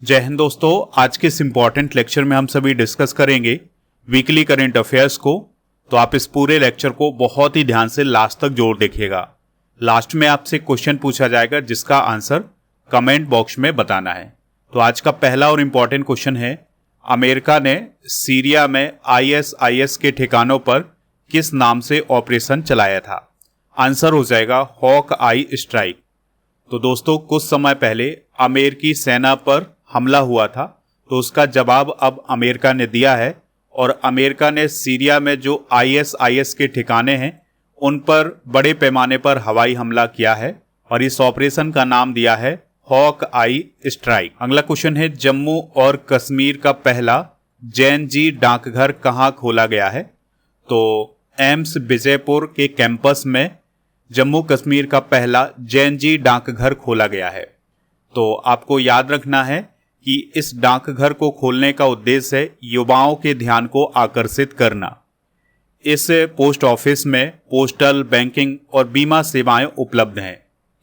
जय हिंद दोस्तों। आज के इस इम्पॉर्टेंट लेक्चर में हम सभी डिस्कस करेंगे वीकली करंट अफेयर्स को। तो आप इस पूरे लेक्चर को बहुत ही ध्यान से लास्ट तक जोड़ देखिएगा। लास्ट में आपसे क्वेश्चन पूछा जाएगा जिसका आंसर कमेंट बॉक्स में बताना है। तो आज का पहला और इम्पॉर्टेंट क्वेश्चन है, अमेरिका ने सीरिया में आईएसआईएस के ठिकानों पर किस नाम से ऑपरेशन चलाया था? आंसर हो जाएगा हॉक आई स्ट्राइक। तो दोस्तों, कुछ समय पहले अमेरिकी सेना पर हमला हुआ था, तो उसका जवाब अब अमेरिका ने दिया है और अमेरिका ने सीरिया में जो आईएसआईएस के ठिकाने हैं उन पर बड़े पैमाने पर हवाई हमला किया है और इस ऑपरेशन का नाम दिया है हॉक आई स्ट्राइक। अगला क्वेश्चन है, जम्मू और कश्मीर का पहला जैन जी डाकघर कहाँ खोला गया है? तो एम्स विजयपुर के कैंपस में जम्मू कश्मीर का पहला जैन जी डाकघर खोला गया है। तो आपको याद रखना है कि इस डाकघर को खोलने का उद्देश्य है युवाओं के ध्यान को आकर्षित करना। इस पोस्ट ऑफिस में पोस्टल, बैंकिंग और बीमा सेवाएं उपलब्ध हैं।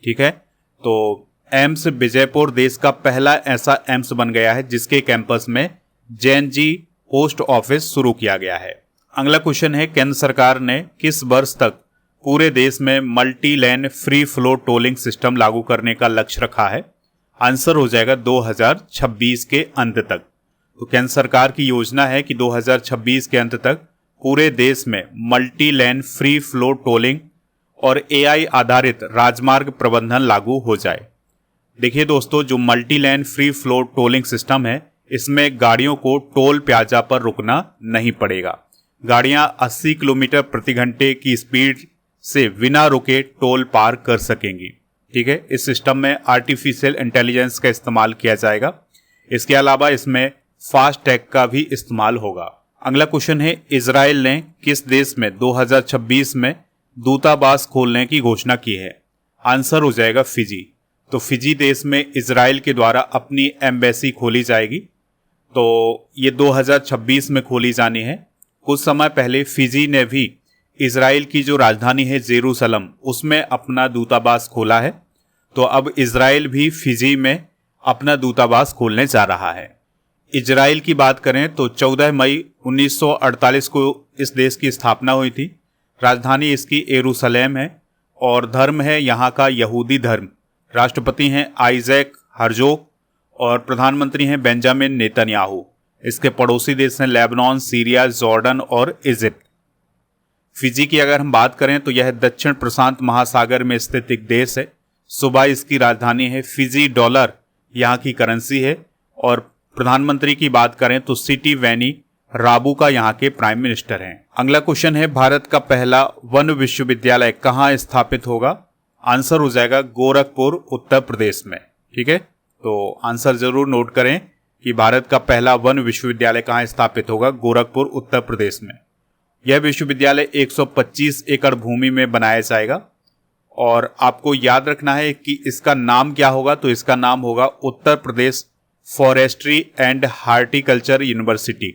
ठीक है, तो एम्स विजयपुर देश का पहला ऐसा एम्स बन गया है जिसके कैंपस में जैन जी पोस्ट ऑफिस शुरू किया गया है। अगला क्वेश्चन है, केंद्र सरकार ने किस वर्ष तक पूरे देश में multi lane free flow tolling system लागू करने का लक्ष्य रखा है? आंसर हो जाएगा 2026 के अंत तक। तो केंद्र सरकार की योजना है कि 2026 के अंत तक पूरे देश में multi lane free flow tolling और एआई आधारित राजमार्ग प्रबंधन लागू हो जाए। देखिए दोस्तों, जो multi lane free flow tolling system है इसमें गाड़ियों को टोल प्लाजा पर रुकना नहीं पड़ेगा। गाड़ियां 80 किलोमीटर प्रति घंटे की स्पीड से बिना रुके टोल पार कर सकेंगी। ठीक है, इस सिस्टम में आर्टिफिशियल इंटेलिजेंस का इस्तेमाल किया जाएगा। इसके अलावा इसमें फास्ट टैग का भी इस्तेमाल होगा। अगला क्वेश्चन है, इजराइल ने किस देश में 2026 में दूतावास खोलने की घोषणा की है? आंसर हो जाएगा फिजी। तो फिजी देश में इजराइल के द्वारा अपनी एम्बेसी खोली जाएगी। तो ये 2026 में खोली जानी है। कुछ समय पहले फिजी ने भी इजराइल की जो राजधानी है जेरूसलम, उसमें अपना दूतावास खोला है। तो अब इजराइल भी फिजी में अपना दूतावास खोलने जा रहा है। इजराइल की बात करें तो 14 मई 1948 को इस देश की स्थापना हुई थी। राजधानी इसकी यरूशलेम है और धर्म है यहाँ का यहूदी धर्म। राष्ट्रपति हैं आइजैक हर्जोग और प्रधानमंत्री हैं बेंजामिन नेतन्याहू। इसके पड़ोसी देश हैं लेबनान, सीरिया, जॉर्डन और इजिप्ट। फिजी की अगर हम बात करें तो यह दक्षिण प्रशांत महासागर में स्थित एक देश है। सुबह इसकी राजधानी है। फिजी डॉलर यहाँ की करेंसी है और प्रधानमंत्री की बात करें तो सिटी वैनी राबुका यहाँ के प्राइम मिनिस्टर हैं। अगला क्वेश्चन है, भारत का पहला वन विश्वविद्यालय कहाँ स्थापित होगा? आंसर हो जाएगा गोरखपुर, उत्तर प्रदेश में। ठीक है, तो आंसर जरूर नोट करें कि भारत का पहला वन विश्वविद्यालय कहाँ स्थापित होगा? गोरखपुर, उत्तर प्रदेश में। यह विश्वविद्यालय 125 एकड़ भूमि में बनाया जाएगा और आपको याद रखना है कि इसका नाम क्या होगा। तो इसका नाम होगा Uttar Pradesh forestry and horticulture university.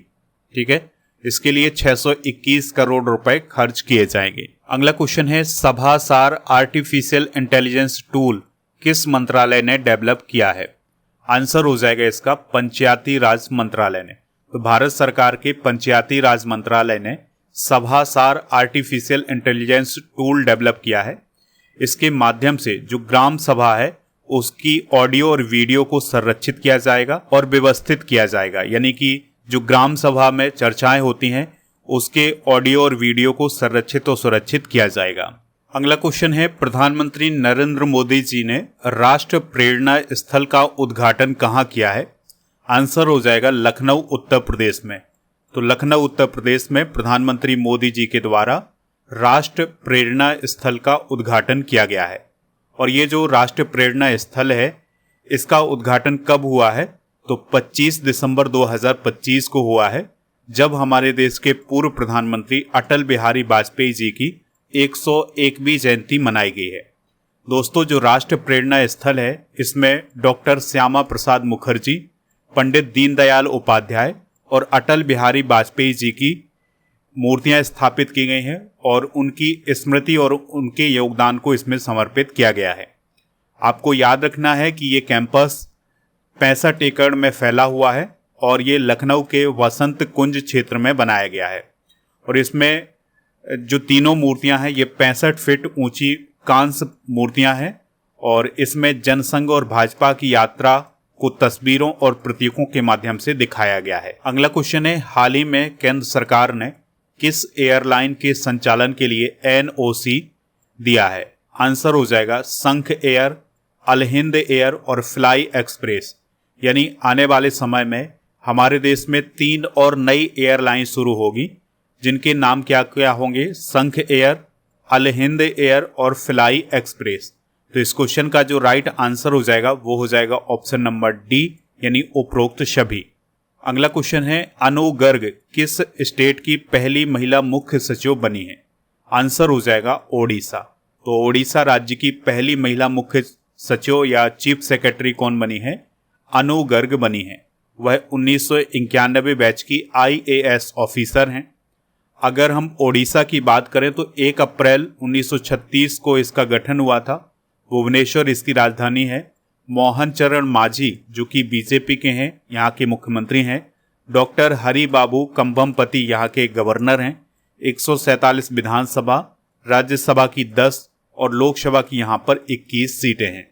ठीक है, इसके लिए 621 करोड़ रुपए खर्च किए जाएंगे। अगला क्वेश्चन है, सभासार आर्टिफिशियल इंटेलिजेंस टूल किस मंत्रालय ने डेवलप किया है? आंसर हो जाएगा इसका पंचायती राज मंत्रालय ने। तो भारत सरकार के पंचायती राज मंत्रालय ने सभासार आर्टिफिशियल इंटेलिजेंस टूल डेवलप किया है। इसके माध्यम से जो ग्राम सभा है उसकी ऑडियो और वीडियो को संरक्षित किया जाएगा और व्यवस्थित किया जाएगा। यानी कि जो ग्राम सभा में चर्चाएं होती हैं उसके ऑडियो और वीडियो को संरक्षित और सुरक्षित किया जाएगा। अगला क्वेश्चन है, प्रधानमंत्री नरेंद्र मोदी जी ने राष्ट्र प्रेरणा स्थल का उद्घाटन कहाँ किया है? आंसर हो जाएगा लखनऊ, उत्तर प्रदेश में। तो लखनऊ, उत्तर प्रदेश में प्रधानमंत्री मोदी जी के द्वारा राष्ट्र प्रेरणा स्थल का उद्घाटन किया गया है। और ये जो राष्ट्र प्रेरणा स्थल है इसका उद्घाटन कब हुआ है? तो 25 दिसंबर 2025 को हुआ है, जब हमारे देश के पूर्व प्रधानमंत्री अटल बिहारी वाजपेयी जी की 101वीं जयंती मनाई गई है। दोस्तों, जो राष्ट्र प्रेरणा स्थल है इसमें डॉक्टर श्यामा प्रसाद मुखर्जी, पंडित दीनदयाल उपाध्याय और अटल बिहारी वाजपेयी जी की मूर्तियां स्थापित की गई हैं और उनकी स्मृति और उनके योगदान को इसमें समर्पित किया गया है। आपको याद रखना है कि ये कैंपस 65 एकड़ में फैला हुआ है और ये लखनऊ के वसंत कुंज क्षेत्र में बनाया गया है। और इसमें जो तीनों मूर्तियां हैं ये 65 फीट ऊंची कांस्य मूर्तियां हैं और इसमें जनसंघ और भाजपा की यात्रा को तस्वीरों और प्रतीकों के माध्यम से दिखाया गया है। अगला क्वेश्चन है, हाल ही में केंद्र सरकार ने किस एयरलाइन के संचालन के लिए NOC दिया है? आंसर हो जाएगा संख एयर, अल हिंद एयर और फ्लाई एक्सप्रेस। यानी आने वाले समय में हमारे देश में 3 और नई एयरलाइन शुरू होगी जिनके नाम क्या क्या होंगे? संख एयर, अल हिंद एयर और फ्लाई एक्सप्रेस। तो इस क्वेश्चन का जो राइट आंसर हो जाएगा वो हो जाएगा ऑप्शन नंबर डी, यानी उपरोक्त सभी। अगला क्वेश्चन है, अनु गर्ग किस स्टेट की पहली महिला मुख्य सचिव बनी है? आंसर हो जाएगा ओडिशा। तो ओडिशा राज्य की पहली महिला मुख्य सचिव या चीफ सेक्रेटरी कौन बनी है? अनु गर्ग बनी है। वह 1991 बैच की IAS ऑफिसर हैं। अगर हम ओडिशा की बात करें तो 1 अप्रैल 1936 को इसका गठन हुआ था। भुवनेश्वर इसकी राजधानी है। मोहन चरण मांझी जो कि बीजेपी के हैं, यहाँ के मुख्यमंत्री हैं। डॉक्टर हरि बाबू कंभमपति यहाँ के गवर्नर हैं। 147 विधानसभा, राज्यसभा की 10 और लोकसभा की यहाँ पर 21 सीटें हैं।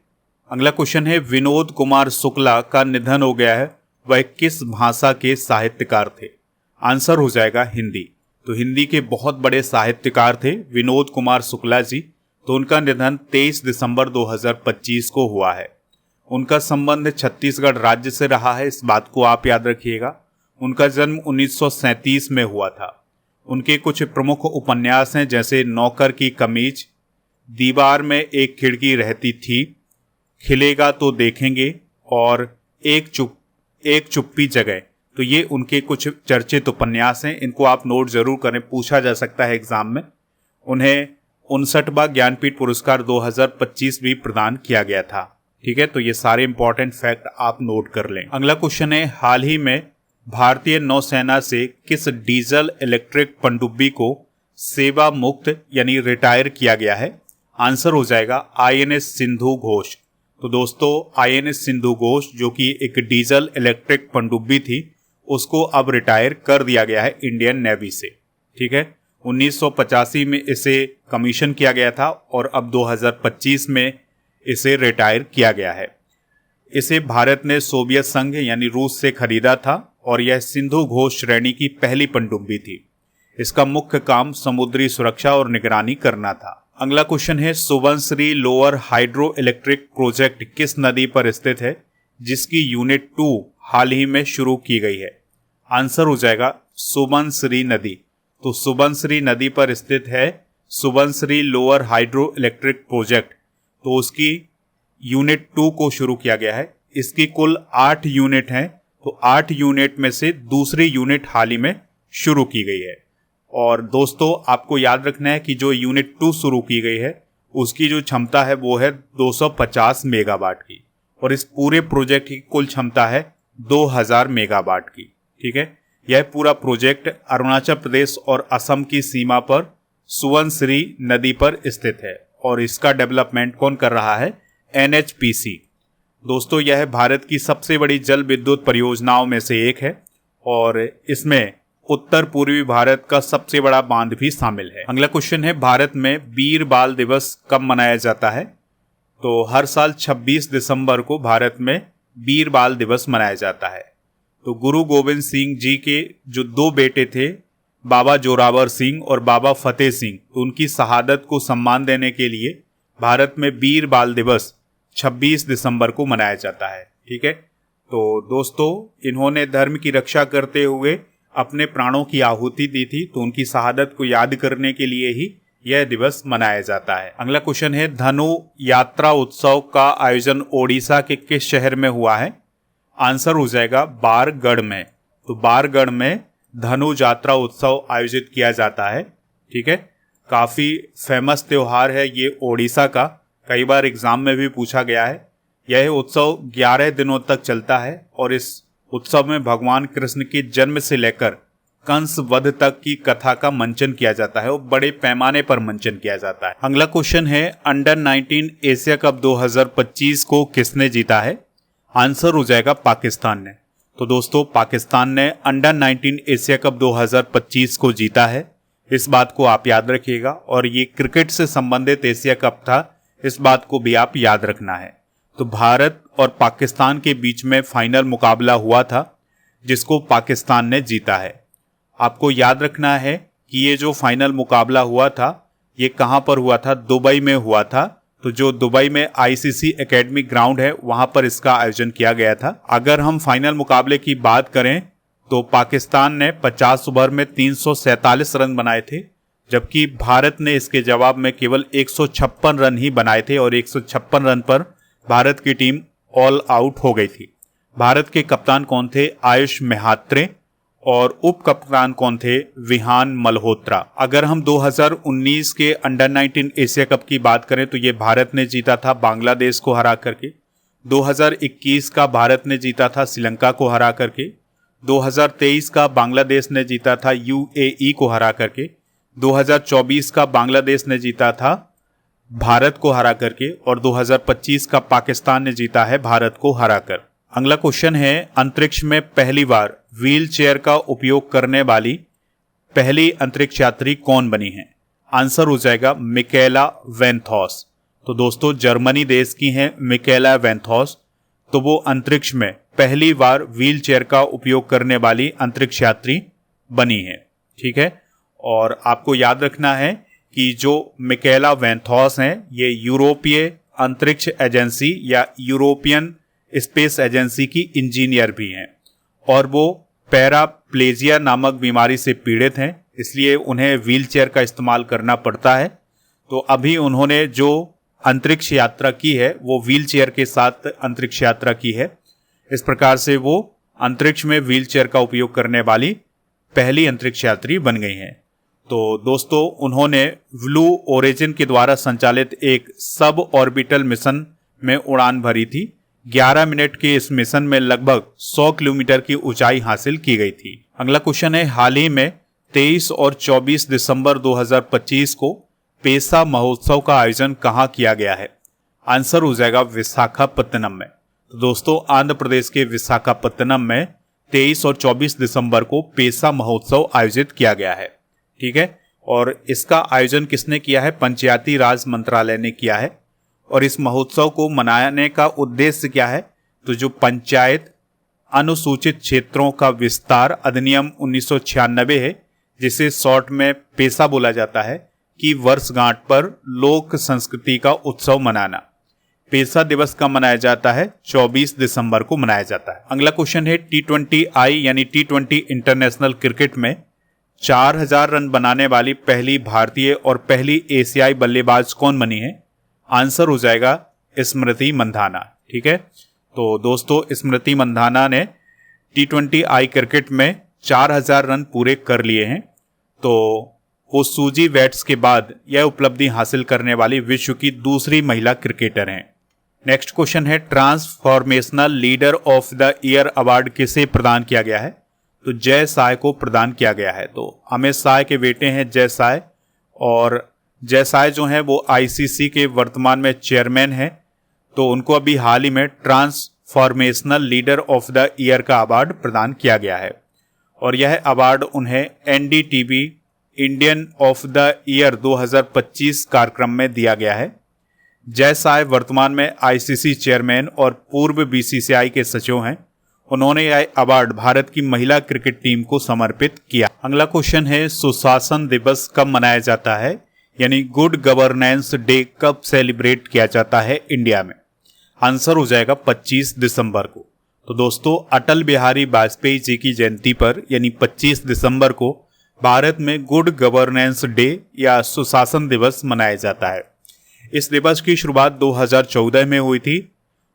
अगला क्वेश्चन है, विनोद कुमार शुक्ला का निधन हो गया है, वह किस भाषा के साहित्यकार थे? आंसर हो जाएगा हिंदी। तो हिंदी के बहुत बड़े साहित्यकार थे विनोद कुमार शुक्ला जी। तो उनका निधन 23 दिसंबर 2025 को हुआ है। उनका संबंध छत्तीसगढ़ राज्य से रहा है, इस बात को आप याद रखिएगा। उनका जन्म 1937 में हुआ था। उनके कुछ प्रमुख उपन्यास हैं जैसे नौकर की कमीज, दीवार में एक खिड़की रहती थी, खिलेगा तो देखेंगे और एक चुप्पी जगह। तो ये उनके कुछ चर्चित उपन्यास हैं, इनको आप नोट जरूर करें, पूछा जा सकता है एग्जाम में। उन्हें 59वां ज्ञानपीठ पुरस्कार 2025 भी प्रदान किया गया था। ठीक है, तो ये सारे इंपॉर्टेंट फैक्ट आप नोट कर लें। अगला क्वेश्चन है, हाल ही में भारतीय नौसेना से किस डीजल इलेक्ट्रिक पनडुब्बी को सेवा मुक्त यानी रिटायर किया गया है? आंसर हो जाएगा INS सिंधु घोष। तो दोस्तों INS सिंधु घोष जो कि एक डीजल इलेक्ट्रिक पनडुब्बी थी, उसको अब रिटायर कर दिया गया है इंडियन नेवी से। ठीक है, 1985 में इसे कमीशन किया गया था और अब 2025 में इसे रिटायर किया गया है। इसे भारत ने सोवियत संघ यानी रूस से खरीदा था और यह सिंधु घोष श्रेणी की पहली पनडुब्बी थी। इसका मुख्य काम समुद्री सुरक्षा और निगरानी करना था। अगला क्वेश्चन है, Subansiri lower hydro electric project किस नदी पर स्थित है जिसकी यूनिट 2 हाल ही में शुरू की गई है? आंसर हो जाएगा सुबनसिरी नदी। तो सुबनसिरी नदी पर स्थित है Subansiri lower hydro electric project. तो उसकी यूनिट 2 को शुरू किया गया है। इसकी कुल 8 यूनिट हैं। तो 8 यूनिट में से दूसरी यूनिट हाल ही में शुरू की गई है। और दोस्तों आपको याद रखना है कि जो यूनिट 2 शुरू की गई है उसकी जो क्षमता है वो है 250 मेगावाट की और इस पूरे प्रोजेक्ट की कुल क्षमता है 2000 मेगावाट की। ठीक है, यह पूरा प्रोजेक्ट अरुणाचल प्रदेश और असम की सीमा पर सुबनसिरी नदी पर स्थित है और इसका डेवलपमेंट कौन कर रहा है? NHPC। दोस्तों यह भारत की सबसे बड़ी जल विद्युत परियोजनाओं में से एक है और इसमें उत्तर पूर्वी भारत का सबसे बड़ा बांध भी शामिल है। अगला क्वेश्चन है, भारत में वीर बाल दिवस कब मनाया जाता है? तो हर साल 26 दिसंबर को भारत में वीर बाल दिवस मनाया जाता है। तो गुरु गोविंद सिंह जी के जो 2 बेटे थे, बाबा जोरावर सिंह और बाबा फतेह सिंह, तो उनकी शहादत को सम्मान देने के लिए भारत में वीर बाल दिवस 26 दिसंबर को मनाया जाता है। ठीक है, तो दोस्तों इन्होंने धर्म की रक्षा करते हुए अपने प्राणों की आहुति दी थी, तो उनकी शहादत को याद करने के लिए ही यह दिवस मनाया जाता है। अगला क्वेश्चन है, धनु यात्रा उत्सव का आयोजन ओडिशा के किस शहर में हुआ है? आंसर हो जाएगा बारगढ़ में। तो बारगढ़ में धनु यात्रा उत्सव आयोजित किया जाता है। ठीक है, काफी फेमस त्योहार है ये ओडिशा का, कई बार एग्जाम में भी पूछा गया है। यह उत्सव 11 दिनों तक चलता है और इस उत्सव में भगवान कृष्ण के जन्म से लेकर कंस वध तक की कथा का मंचन किया जाता है और बड़े पैमाने पर मंचन किया जाता है। अगला क्वेश्चन है, अंडर 19 एशिया कप 2025 को किसने जीता है? आंसर हो जाएगा पाकिस्तान ने। तो दोस्तों पाकिस्तान ने अंडर 19 एशिया कप 2025 को जीता है, इस बात को आप याद रखिएगा। और ये क्रिकेट से संबंधित एशिया कप था, इस बात को भी आप याद रखना है। तो भारत और पाकिस्तान के बीच में फाइनल मुकाबला हुआ था जिसको पाकिस्तान ने जीता है। आपको याद रखना है कि ये जो फाइनल मुकाबला हुआ था ये कहाँ पर हुआ था, दुबई में हुआ था। तो जो दुबई में आईसीसी एकेडमी ग्राउंड है वहां पर इसका आयोजन किया गया था। अगर हम फाइनल मुकाबले की बात करें तो पाकिस्तान ने 50 ओवर में 347 रन बनाए थे, जबकि भारत ने इसके जवाब में केवल 156 रन ही बनाए थे और 156 रन पर भारत की टीम ऑल आउट हो गई थी। भारत के कप्तान कौन थे? आयुष मेहात्रे। और उप कप्तान कौन थे? विहान मल्होत्रा। अगर हम 2019 के अंडर 19 एशिया कप की बात करें तो ये भारत ने जीता था बांग्लादेश को हरा करके। 2021 का भारत ने जीता था श्रीलंका को हरा करके। 2023 का बांग्लादेश ने जीता था यूएई को हरा करके। 2024 का बांग्लादेश ने जीता था भारत को हरा करके। और 2025 का पाकिस्तान ने जीता है भारत को हराकर। अगला क्वेश्चन है, अंतरिक्ष में पहली बार व्हील चेयर का उपयोग करने वाली पहली अंतरिक्ष यात्री कौन बनी है? आंसर हो जाएगा मिकेला वेंथॉस। तो दोस्तों जर्मनी देश की हैं मिकेला वेंथॉस। तो वो अंतरिक्ष में पहली बार व्हील चेयर का उपयोग करने वाली अंतरिक्ष यात्री बनी है। ठीक है, और आपको याद रखना है कि जो मिकेला वेंथॉस हैं ये यूरोपीय अंतरिक्ष एजेंसी या यूरोपियन स्पेस एजेंसी की इंजीनियर भी हैं और वो पैराप्लेजिया नामक बीमारी से पीड़ित हैं, इसलिए उन्हें व्हील चेयर का इस्तेमाल करना पड़ता है। तो अभी उन्होंने जो अंतरिक्ष यात्रा की है वो व्हील चेयर के साथ अंतरिक्ष यात्रा की है। इस प्रकार से वो अंतरिक्ष में व्हील चेयर का उपयोग करने वाली पहली अंतरिक्ष यात्री बन गई हैं। तो दोस्तों उन्होंने ब्लू ओरिजिन के द्वारा संचालित एक सब ऑर्बिटल मिशन में उड़ान भरी थी। 11 मिनट के इस मिशन में लगभग 100 किलोमीटर की ऊंचाई हासिल की गई थी। अगला क्वेश्चन है, हाल ही में 23 और 24 दिसंबर 2025 को पेसा महोत्सव का आयोजन कहाँ किया गया है? आंसर हो जाएगा विशाखापत्तनम में। तो दोस्तों आंध्र प्रदेश के विशाखापत्तनम में 23 और 24 दिसंबर को पेसा महोत्सव आयोजित किया गया है। ठीक है, और इसका आयोजन किसने किया है? पंचायती राज मंत्रालय ने किया है। और इस महोत्सव को मनाने का उद्देश्य क्या है? तो जो पंचायत अनुसूचित क्षेत्रों का विस्तार अधिनियम 1996 है, जिसे शॉर्ट में पेसा बोला जाता है, की वर्षगांठ पर लोक संस्कृति का उत्सव मनाना। पेसा दिवस का मनाया जाता है 24 दिसंबर को मनाया जाता है। अगला क्वेश्चन है, T20I यानी T20 इंटरनेशनल क्रिकेट में 4000 रन बनाने वाली पहली भारतीय और पहली एशियाई बल्लेबाज कौन बनी है? आंसर हो जाएगा स्मृति मंधाना। ठीक है, तो दोस्तों स्मृति मंधाना ने T20I क्रिकेट में 4000 रन पूरे कर लिए हैं। तो वो सूजी वेट्स के बाद यह उपलब्धि हासिल करने वाली विश्व की दूसरी महिला क्रिकेटर हैं। नेक्स्ट क्वेश्चन है, transformational leader of the year award किसे प्रदान किया गया है? तो जय साय को प्रदान किया गया है। तो अमित साय के बेटे हैं जय साय, और जय साय जो हैं वो आईसीसी के वर्तमान में चेयरमैन हैं। तो उनको अभी हाल ही में transformational leader of the year का अवार्ड प्रदान किया गया है, और यह अवार्ड उन्हें NDTV Indian of the year 2025 कार्यक्रम में दिया गया है। जय साय वर्तमान में आईसीसी चेयरमैन और पूर्व बीसीसीआई के सचिव हैं। उन्होंने यह अवार्ड भारत की महिला क्रिकेट टीम को समर्पित किया। अगला क्वेश्चन है, सुशासन दिवस कब मनाया जाता है? यानी गुड गवर्नेंस डे कब सेलिब्रेट किया जाता है इंडिया में? आंसर हो जाएगा 25 दिसंबर को। तो दोस्तों अटल बिहारी वाजपेयी जी की जयंती पर यानी 25 दिसंबर को भारत में गुड गवर्नेंस डे या सुशासन दिवस मनाया जाता है। इस दिवस की शुरुआत 2014 में हुई थी,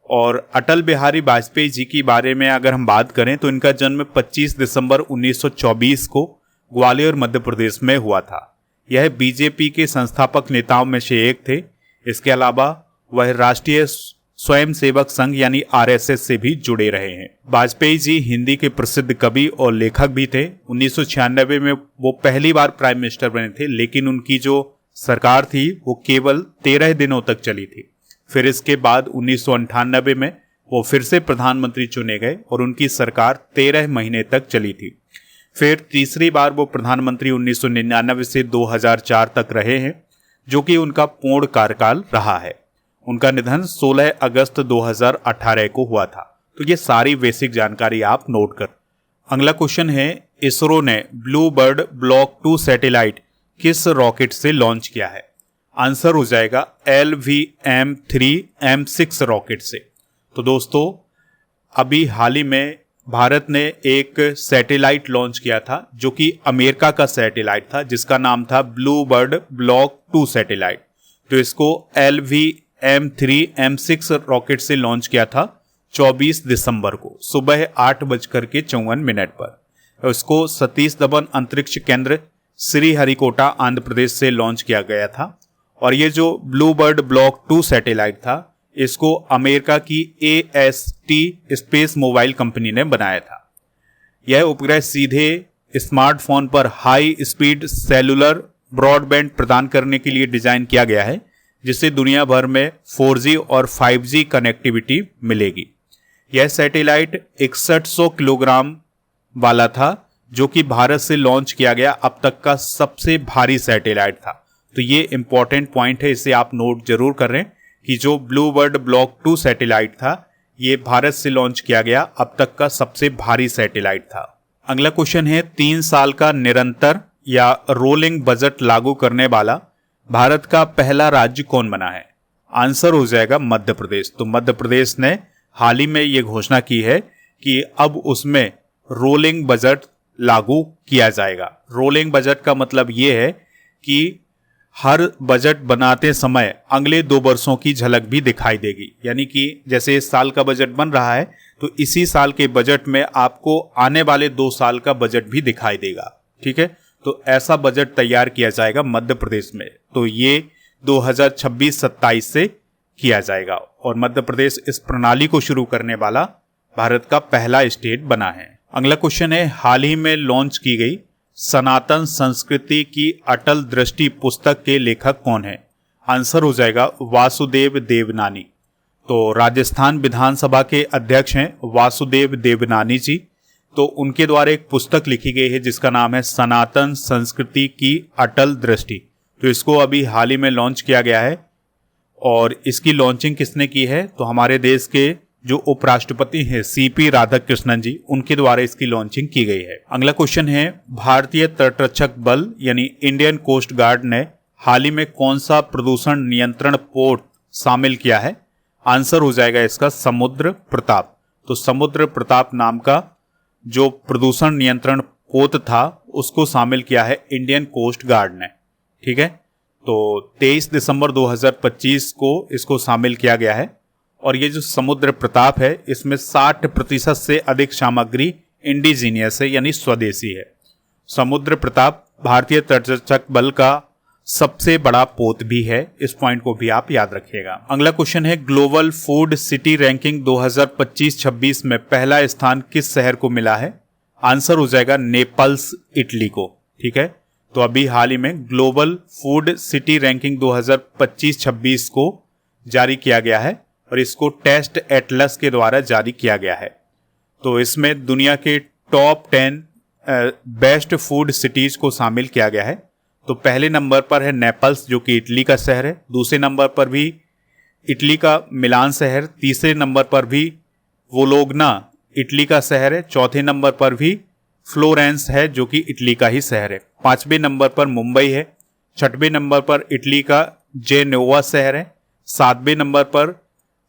और अटल बिहारी वाजपेयी जी के बारे में अगर हम बात करें तो इनका जन्म 25 दिसंबर 1924 को ग्वालियर मध्य प्रदेश में हुआ था। यह बीजेपी के संस्थापक नेताओं में से एक थे। इसके अलावा वह राष्ट्रीय स्वयंसेवक संघ यानी आरएसएस से भी जुड़े रहे हैं। वाजपेयी जी हिंदी के प्रसिद्ध कवि और लेखक भी थे। 1996 में वो पहली बार प्राइम मिनिस्टर बने थे, लेकिन उनकी जो सरकार थी वो केवल 13 दिनों तक चली थी। फिर इसके बाद 1998 में वो फिर से प्रधानमंत्री चुने गए और उनकी सरकार 13 महीने तक चली थी। फिर तीसरी बार वो प्रधानमंत्री 1999 से 2004 तक रहे हैं, जो कि उनका पूर्ण कार्यकाल रहा है। उनका निधन 16 अगस्त 2018 को हुआ था। तो ये सारी बेसिक जानकारी आप नोट कर। अगला क्वेश्चन है, इसरो ने ब्लू बर्ड ब्लॉक 2 सैटेलाइट किस रॉकेट से लॉन्च किया है? आंसर हो जाएगा LVM-3M6 रॉकेट से। तो दोस्तों, अभी हाल ही में भारत ने एक सैटेलाइट लॉन्च किया था, जो कि अमेरिका का सैटेलाइट था, जिसका नाम था ब्लू बर्ड ब्लॉक 2 सैटेलाइट। तो इसको LVM-3M6 रॉकेट से लॉन्च किया था 24 दिसंबर को सुबह 8:54 पर। इसको सतीश धवन अंतरिक्ष केंद्र श्रीहरिकोटा आंध्र प्रदेश से लॉन्च किया गया था। और ये जो ब्लू बर्ड ब्लॉक 2 सैटेलाइट था, इसको अमेरिका की AST स्पेस मोबाइल कंपनी ने बनाया था। यह उपग्रह सीधे स्मार्टफोन पर हाई स्पीड सेलुलर ब्रॉडबैंड प्रदान करने के लिए डिजाइन किया गया है, जिससे दुनिया भर में 4G और 5G कनेक्टिविटी मिलेगी। यह सैटेलाइट 6100 किलोग्राम वाला था, जो कि भारत से लॉन्च किया गया अब तक का सबसे भारी सैटेलाइट था। तो ये इंपॉर्टेंट पॉइंट है, इसे आप नोट जरूर कर रहे हैं कि जो ब्लू बर्ड ब्लॉक 2 सैटेलाइट था, ये भारत से लॉन्च किया गया अब तक का सबसे भारी सैटेलाइट था। अगला क्वेश्चन है, 3 साल का निरंतर या रोलिंग बजट लागू करने वाला भारत का पहला राज्य कौन बना है? आंसर हो जाएगा मध्य प्रदेश। तो मध्य प्रदेश ने हाल ही में ये घोषणा की है कि अब उसमें रोलिंग बजट लागू किया जाएगा। रोलिंग बजट का मतलब ये है कि हर बजट बनाते समय अगले 2 वर्षों की झलक भी दिखाई देगी। यानी कि जैसे इस साल का बजट बन रहा है, तो इसी साल के बजट में आपको आने वाले 2 साल का बजट भी दिखाई देगा। ठीक है, तो ऐसा बजट तैयार किया जाएगा मध्य प्रदेश में। तो ये 2026-27 से किया जाएगा और मध्य प्रदेश इस प्रणाली को शुरू करने वाला भारत का पहला स्टेट बना है। अगला क्वेश्चन है, हाल ही में लॉन्च की गई सनातन संस्कृति की अटल दृष्टि पुस्तक के लेखक कौन है? आंसर हो जाएगा वासुदेव देवनानी। तो राजस्थान विधानसभा के अध्यक्ष हैं वासुदेव देवनानी जी। तो उनके द्वारा एक पुस्तक लिखी गई है जिसका नाम है सनातन संस्कृति की अटल दृष्टि। तो इसको अभी हाल ही में लॉन्च किया गया है और इसकी लॉन्चिंग किसने की है? तो हमारे देश के जो उपराष्ट्रपति हैं CP राधाकृष्णन जी, उनके द्वारा इसकी लॉन्चिंग की गई है। अगला क्वेश्चन है, भारतीय तटरक्षक बल यानी इंडियन कोस्ट गार्ड ने हाल ही में कौन सा प्रदूषण नियंत्रण पोत शामिल किया है? आंसर हो जाएगा इसका समुद्र प्रताप। तो समुद्र प्रताप नाम का जो प्रदूषण नियंत्रण पोत था, उसको शामिल किया है इंडियन कोस्ट गार्ड ने। ठीक है, तो 23 दिसंबर 2025 को इसको शामिल किया गया है। और ये जो समुद्र प्रताप है, इसमें 60% से अधिक सामग्री इंडिजीनियस है यानी स्वदेशी है। समुद्र प्रताप भारतीय तटरक्षक बल का सबसे बड़ा पोत भी है। इस पॉइंट को भी आप याद रखिएगा। अगला क्वेश्चन है, ग्लोबल फूड सिटी रैंकिंग 2025-26 में पहला स्थान किस शहर को मिला है? आंसर हो जाएगा नेपल्स, इटली को। ठीक है, तो अभी हाल ही में ग्लोबल फूड सिटी रैंकिंग 2025-26 को जारी किया गया है और इसको टेस्ट एटलस के द्वारा जारी किया गया है। तो इसमें दुनिया के टॉप 10 बेस्ट फूड सिटीज को शामिल किया गया है। तो पहले नंबर पर है नेपल्स, जो कि इटली का शहर है। दूसरे नंबर पर भी इटली का मिलान शहर। तीसरे नंबर पर भी वोलोग्ना इटली का शहर है। चौथे नंबर पर भी फ्लोरेंस है, जो कि इटली का ही शहर है। 5वें नंबर पर मुंबई है। 6वें नंबर पर इटली का जेनेवा शहर है। 7वें नंबर पर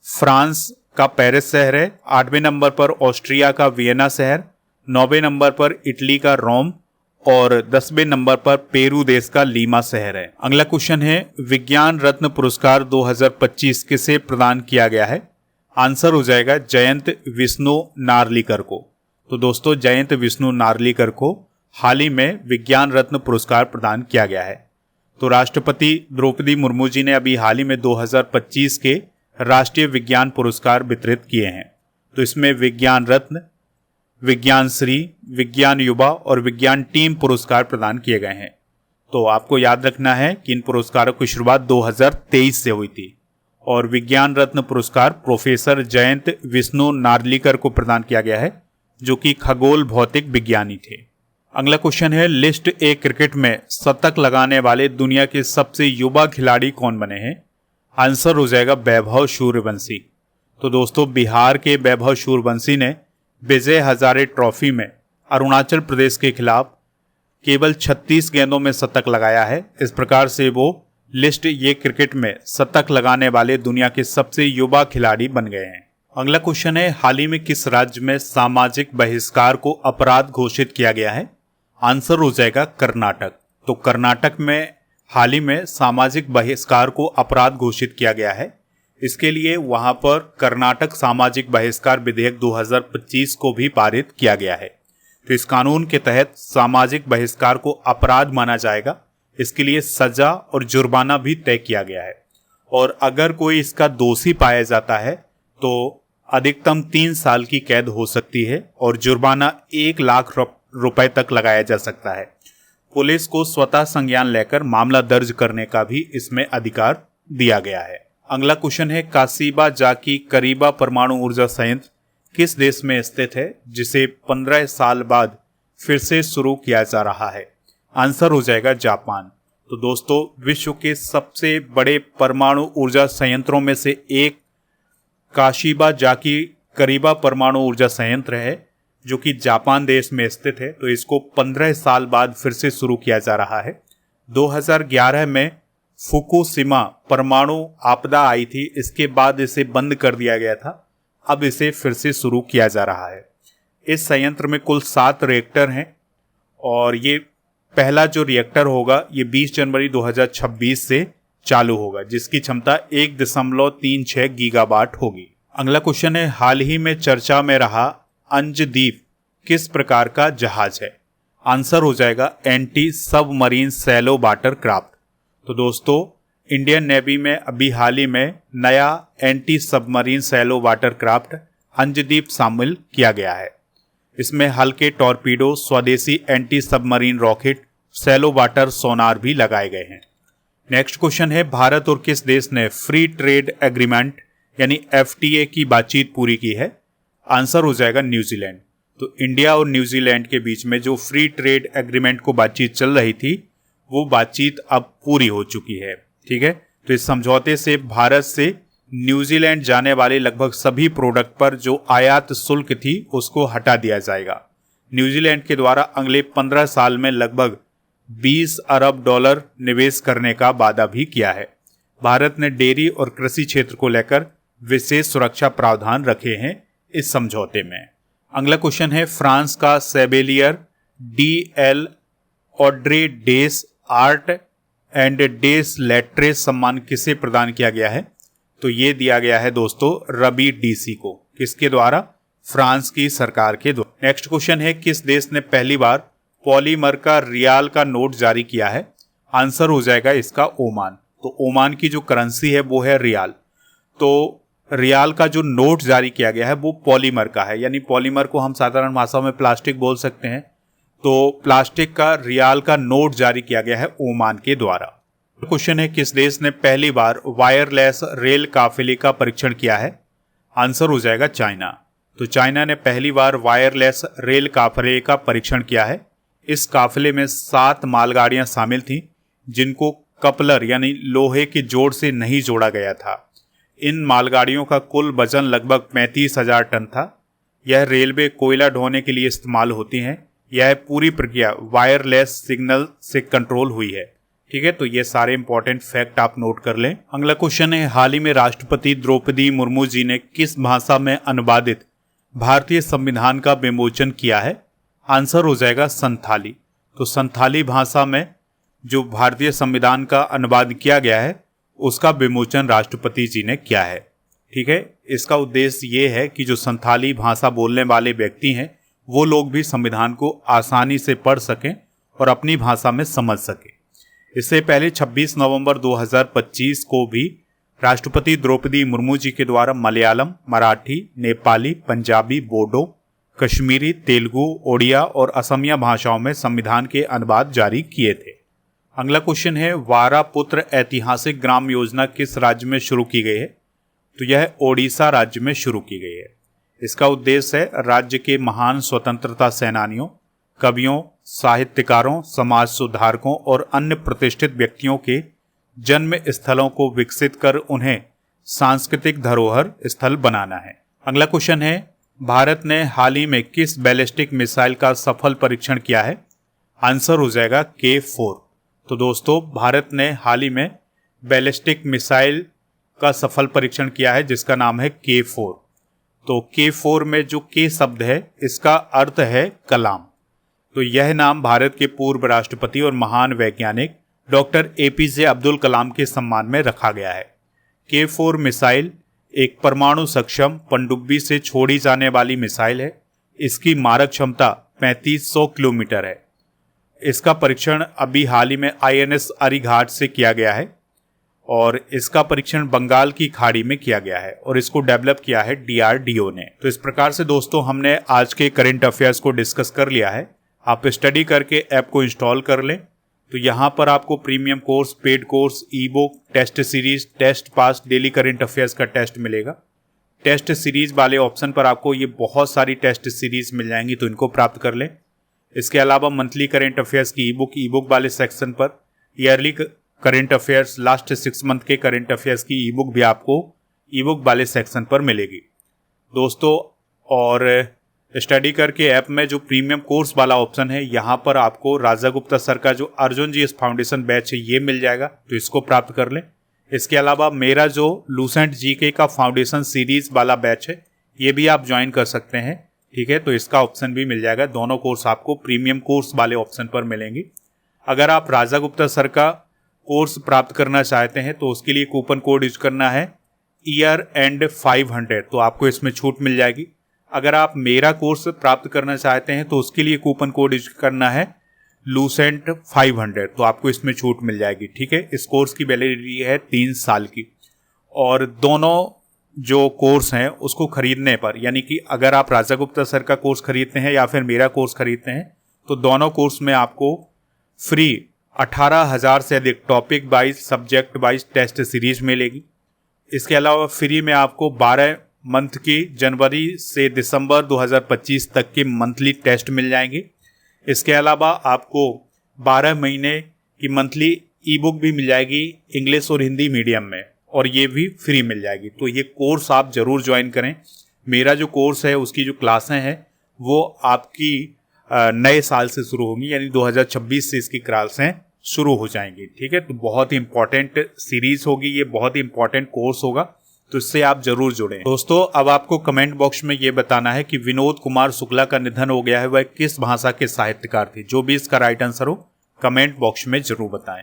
फ्रांस का पेरिस शहर है। 8वें नंबर पर ऑस्ट्रिया का वियना शहर। 9वें नंबर पर इटली का रोम और 10वें नंबर पर पेरू देश का लीमा शहर है। अगला क्वेश्चन है, विज्ञान रत्न पुरस्कार 2025 किसे प्रदान किया गया है? आंसर हो जाएगा जयंत विष्णु नार्लिकर को। तो दोस्तों, जयंत विष्णु नार्लिकर को हाल ही में विज्ञान रत्न पुरस्कार प्रदान किया गया है। तो राष्ट्रपति द्रौपदी मुर्मू जी ने अभी हाल ही में 2025 के राष्ट्रीय विज्ञान पुरस्कार वितरित किए हैं। तो इसमें विज्ञान रत्न, विज्ञान श्री, विज्ञान युवा और विज्ञान टीम पुरस्कार प्रदान किए गए हैं। तो आपको याद रखना है कि इन पुरस्कारों की शुरुआत 2023 से हुई थी और विज्ञान रत्न पुरस्कार प्रोफेसर जयंत विष्णु नार्लिकर को प्रदान किया गया है, जो कि खगोल भौतिक विज्ञानी थे। अगला क्वेश्चन है, लिस्ट ए क्रिकेट में शतक लगाने वाले दुनिया के सबसे युवा खिलाड़ी कौन बने हैं? आंसर हो जाएगा वैभव सूर्यवंशी। तो दोस्तों, बिहार के वैभव सूर्यवंशी ने विजय हजारे ट्रॉफी में अरुणाचल प्रदेश के खिलाफ केवल 36 गेंदों में शतक लगाया है। इस प्रकार से वो लिस्ट ये क्रिकेट में शतक लगाने वाले दुनिया के सबसे युवा खिलाड़ी बन गए हैं। अगला क्वेश्चन है, हाल ही में किस राज्य में सामाजिक बहिष्कार को अपराध घोषित किया गया है? आंसर हो जाएगा कर्नाटक। तो कर्नाटक में हाल ही में सामाजिक बहिष्कार को अपराध घोषित किया गया है। इसके लिए वहां पर कर्नाटक सामाजिक बहिष्कार विधेयक 2025 को भी पारित किया गया है। तो इस कानून के तहत सामाजिक बहिष्कार को अपराध माना जाएगा। इसके लिए सजा और जुर्माना भी तय किया गया है, और अगर कोई इसका दोषी पाया जाता है तो अधिकतम 3 साल की कैद हो सकती है और जुर्माना 1 लाख रुपए तक लगाया जा सकता है। पुलिस को स्वतः संज्ञान लेकर मामला दर्ज करने का भी इसमें अधिकार दिया गया है। अगला क्वेश्चन है, कासिबा जाकी करीबा परमाणु ऊर्जा संयंत्र किस देश में स्थित है, जिसे 15 साल बाद फिर से शुरू किया जा रहा है? आंसर हो जाएगा जापान। तो दोस्तों, विश्व के सबसे बड़े परमाणु ऊर्जा संयंत्रों में से एक काशिबा जाकी करीबा परमाणु ऊर्जा संयंत्र है, जो कि जापान देश में स्थित है। तो इसको 15 साल बाद फिर से शुरू किया जा रहा है। 2011 में फुकुशिमा परमाणु आपदा आई थी, इसके बाद इसे बंद कर दिया गया था। अब इसे फिर से शुरू किया जा रहा है। इस संयंत्र में कुल 7 रिएक्टर हैं, और ये पहला जो रिएक्टर होगा ये 20 जनवरी 2026 से चालू होगा, जिसकी क्षमता 1.36 गीगावाट होगी। अगला क्वेश्चन है, हाल ही में चर्चा में रहा अंजदीप किस प्रकार का जहाज है? आंसर हो जाएगा anti submarine shallow water craft. तो दोस्तों, इंडियन नेवी में अभी हाल ही में नया anti submarine shallow water craft Anjadip शामिल किया गया है। इसमें हल्के टॉर्पीडो, स्वदेशी anti submarine rocket, shallow water sonar भी लगाए गए हैं। नेक्स्ट क्वेश्चन है, भारत और किस देश ने फ्री ट्रेड एग्रीमेंट यानी FTA की बातचीत पूरी की है? आंसर हो जाएगा न्यूजीलैंड। तो इंडिया और न्यूजीलैंड के बीच में जो फ्री ट्रेड एग्रीमेंट को बातचीत चल रही थी, वो बातचीत अब पूरी हो चुकी है। ठीक है, तो इस समझौते से भारत से न्यूजीलैंड जाने वाले लगभग सभी प्रोडक्ट पर जो आयात शुल्क थी उसको हटा दिया जाएगा। न्यूजीलैंड के द्वारा अगले 15 साल में लगभग $20 अरब निवेश करने का वादा भी किया है। भारत ने डेयरी और कृषि क्षेत्र को लेकर विशेष सुरक्षा प्रावधान रखे हैं इस समझौते में। अगला क्वेश्चन है, फ्रांस का chevalier DL ordre des art and des lettres सम्मान किसे प्रदान किया गया है? तो ये दिया गया है दोस्तों रवि DC को। किसके द्वारा? फ्रांस की सरकार के द्वारा। नेक्स्ट क्वेश्चन है, किस देश ने पहली बार पॉलीमर का रियाल का नोट जारी किया है? आंसर हो जाएगा इसका ओमान। तो ओमान की जो करेंसी है वो है रियाल। तो रियाल का जो नोट जारी किया गया है वो पॉलीमर का है, यानी पॉलीमर को हम साधारण भाषा में प्लास्टिक बोल सकते हैं। तो प्लास्टिक का रियाल का नोट जारी किया गया है ओमान के द्वारा। क्वेश्चन है, किस देश ने पहली बार वायरलेस रेल काफिले का परीक्षण किया है? आंसर हो जाएगा चाइना। तो चाइना ने पहली बार वायरलेस रेल काफिले का परीक्षण किया है। इस काफिले में 7 मालगाड़ियां शामिल थीं, जिनको कपलर यानी लोहे के जोड़ से नहीं जोड़ा गया था। इन मालगाड़ियों का कुल वजन लगभग 35,000 टन था। यह रेलवे कोयला ढोने के लिए इस्तेमाल होती हैं। यह पूरी प्रक्रिया वायरलेस सिग्नल से कंट्रोल हुई है। ठीक है, तो ये सारे इंपॉर्टेंट फैक्ट आप नोट कर लें। अगला क्वेश्चन है, हाल ही में राष्ट्रपति द्रौपदी मुर्मू जी ने किस भाषा में अनुवादित भारतीय संविधान का विमोचन किया है? आंसर हो जाएगा संथाली। तो संथाली भाषा में जो भारतीय संविधान का अनुवाद किया गया है उसका विमोचन राष्ट्रपति जी ने किया है। ठीक है, इसका उद्देश्य ये है कि जो संथाली भाषा बोलने वाले व्यक्ति हैं वो लोग भी संविधान को आसानी से पढ़ सकें और अपनी भाषा में समझ सकें। इससे पहले 26 नवंबर 2025 को भी राष्ट्रपति द्रौपदी मुर्मू जी के द्वारा मलयालम, मराठी, नेपाली, पंजाबी, बोडो, कश्मीरी, तेलुगु, ओडिया और असमिया भाषाओं में संविधान के अनुवाद जारी किए थे। अगला क्वेश्चन है वारापुत्र ऐतिहासिक ग्राम योजना किस राज्य में शुरू की गई है? तो यह ओडिशा राज्य में शुरू की गई है। इसका उद्देश्य है राज्य के महान स्वतंत्रता सेनानियों, कवियों, साहित्यकारों, समाज सुधारकों और अन्य प्रतिष्ठित व्यक्तियों के जन्म स्थलों को विकसित कर उन्हें सांस्कृतिक धरोहर स्थल बनाना है। अगला क्वेश्चन है भारत ने हाल ही में किस बैलिस्टिक मिसाइल का सफल परीक्षण किया है? आंसर हो जाएगा K4। तो दोस्तों भारत ने हाल ही में बैलिस्टिक मिसाइल का सफल परीक्षण किया है जिसका नाम है K4। तो K4 में जो K शब्द है इसका अर्थ है कलाम। तो यह नाम भारत के पूर्व राष्ट्रपति और महान वैज्ञानिक डॉक्टर APJ अब्दुल कलाम के सम्मान में रखा गया है। K4 मिसाइल एक परमाणु सक्षम पनडुब्बी से छोड़ी जाने वाली मिसाइल है। इसकी मारक क्षमता 3500 किलोमीटर है। इसका परीक्षण अभी हाल ही में INS अरिघाट से किया गया है और इसका परीक्षण बंगाल की खाड़ी में किया गया है और इसको डेवलप किया है DRDO ने। तो इस प्रकार से दोस्तों हमने आज के करंट अफेयर्स को डिस्कस कर लिया है। आप स्टडी करके ऐप को इंस्टॉल कर लें। तो यहाँ पर आपको premium course, paid course, e book, test series, test pass, daily current affairs का टेस्ट मिलेगा। टेस्ट सीरीज वाले ऑप्शन पर आपको ये बहुत सारी टेस्ट सीरीज मिल जाएंगी, तो इनको प्राप्त कर लें। इसके अलावा मंथली करंट अफेयर्स की ई बुक वाले सेक्शन पर yearly current affairs, last 6 month के करंट अफेयर्स की ई बुक भी आपको ई बुक वाले सेक्शन पर मिलेगी दोस्तों। और स्टडी करके ऐप में जो प्रीमियम कोर्स वाला ऑप्शन है यहाँ पर आपको राजा गुप्ता सर का जो अर्जुन जी फाउंडेशन बैच है ये मिल जाएगा, तो इसको प्राप्त कर लें। इसके अलावा मेरा जो लूसेंट जीके का फाउंडेशन सीरीज वाला बैच है ये भी आप ज्वाइन कर सकते हैं, ठीक है। तो इसका ऑप्शन भी मिल जाएगा। दोनों कोर्स आपको प्रीमियम कोर्स वाले ऑप्शन पर मिलेंगे। अगर आप राजा गुप्ता सर का कोर्स प्राप्त करना चाहते हैं तो उसके लिए कूपन कोड यूज करना है ईयर एंड 500, तो आपको इसमें छूट मिल जाएगी। अगर आप मेरा कोर्स प्राप्त करना चाहते हैं तो उसके लिए कूपन कोड यूज करना है लूसेंट 500, तो आपको इसमें छूट मिल जाएगी, ठीक है। इस कोर्स की वैलिडिटी है 3 साल की। और दोनों जो कोर्स हैं उसको खरीदने पर, यानी कि अगर आप राजा गुप्ता सर का कोर्स खरीदते हैं या फिर मेरा कोर्स खरीदते हैं तो दोनों कोर्स में आपको फ्री 18,000 से अधिक topic wise, subject wise test series मिलेगी। इसके अलावा फ्री में आपको 12 मंथ की जनवरी से दिसंबर 2025 तक के मंथली टेस्ट मिल जाएंगे। इसके अलावा आपको 12 महीने की मंथली ई बुक भी मिल जाएगी इंग्लिश और हिंदी मीडियम में, और ये भी फ्री मिल जाएगी। तो ये कोर्स आप ज़रूर ज्वाइन करें। मेरा जो कोर्स है उसकी जो क्लासें हैं वो आपकी नए साल से शुरू होंगी, यानी 2026 से इसकी क्लासें शुरू हो जाएंगी, ठीक है। तो बहुत ही इंपॉर्टेंट सीरीज होगी, ये बहुत ही इंपॉर्टेंट कोर्स होगा, तो इससे आप जरूर जुड़ें। दोस्तों अब आपको कमेंट बॉक्स में ये बताना है कि विनोद कुमार शुक्ला का निधन हो गया है, वह किस भाषा के साहित्यकार थे। जो भी इसका राइट आंसर हो कमेंट बॉक्स में जरूर बताएं।